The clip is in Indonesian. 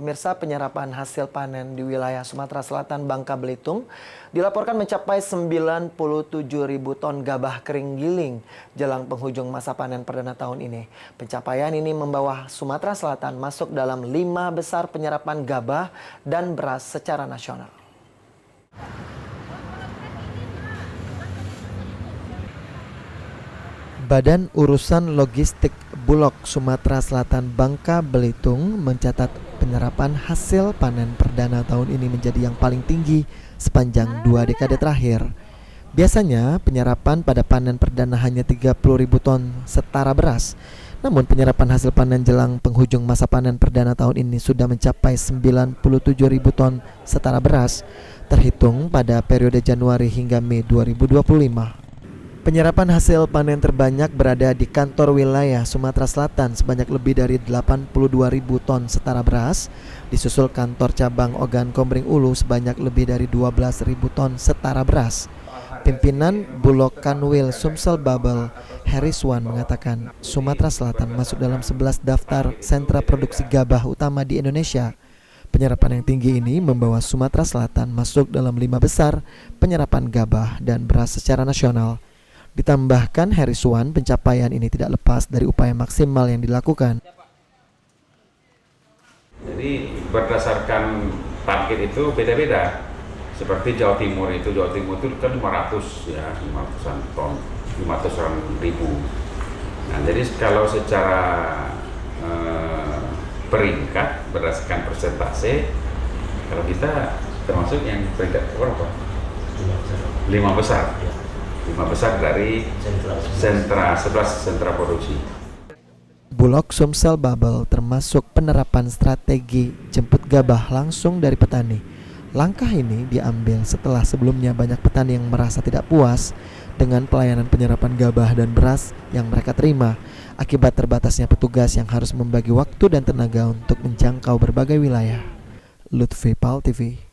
Pemirsa, penyerapan hasil panen di wilayah Sumatera Selatan, Bangka Belitung dilaporkan mencapai 97.000 ton gabah kering giling jelang penghujung masa panen perdana tahun ini. Pencapaian ini membawa Sumatera Selatan masuk dalam 5 besar penyerapan gabah dan beras secara nasional. Badan Urusan Logistik Bulog Sumatera Selatan Bangka Belitung mencatat penyerapan hasil panen perdana tahun ini menjadi yang paling tinggi sepanjang 2 dekade terakhir. Biasanya penyerapan pada panen perdana hanya 30.000 ton setara beras. Namun penyerapan hasil panen jelang penghujung masa panen perdana tahun ini sudah mencapai 97.000 ton setara beras, terhitung pada periode Januari hingga Mei 2025. Penyerapan hasil panen terbanyak berada di kantor wilayah Sumatera Selatan sebanyak lebih dari 82.000 ton setara beras, disusul kantor cabang Ogan Komering Ulu sebanyak lebih dari 12.000 ton setara beras. Pimpinan Bulog Kanwil Sumsel Babel, Heriswan, mengatakan Sumatera Selatan masuk dalam 11 daftar sentra produksi gabah utama di Indonesia. Penyerapan yang tinggi ini membawa Sumatera Selatan masuk dalam 5 besar penyerapan gabah dan beras secara nasional. Ditambahkan Heriswan, pencapaian ini tidak lepas dari upaya maksimal yang dilakukan. Jadi berdasarkan target itu beda-beda. Seperti Jawa Timur itu kan 500 ya, 500-an ton, 500-an ribu. Nah, jadi kalau secara peringkat berdasarkan persentase, kalau kita termasuk yang peringkat berapa? 5 besar. 5 besar dari sentra 11 sentra produksi. Bulog Sumsel Babel termasuk penerapan strategi jemput gabah langsung dari petani. Langkah ini diambil setelah sebelumnya banyak petani yang merasa tidak puas dengan pelayanan penyerapan gabah dan beras yang mereka terima akibat terbatasnya petugas yang harus membagi waktu dan tenaga untuk menjangkau berbagai wilayah. Lutfi Pal TV.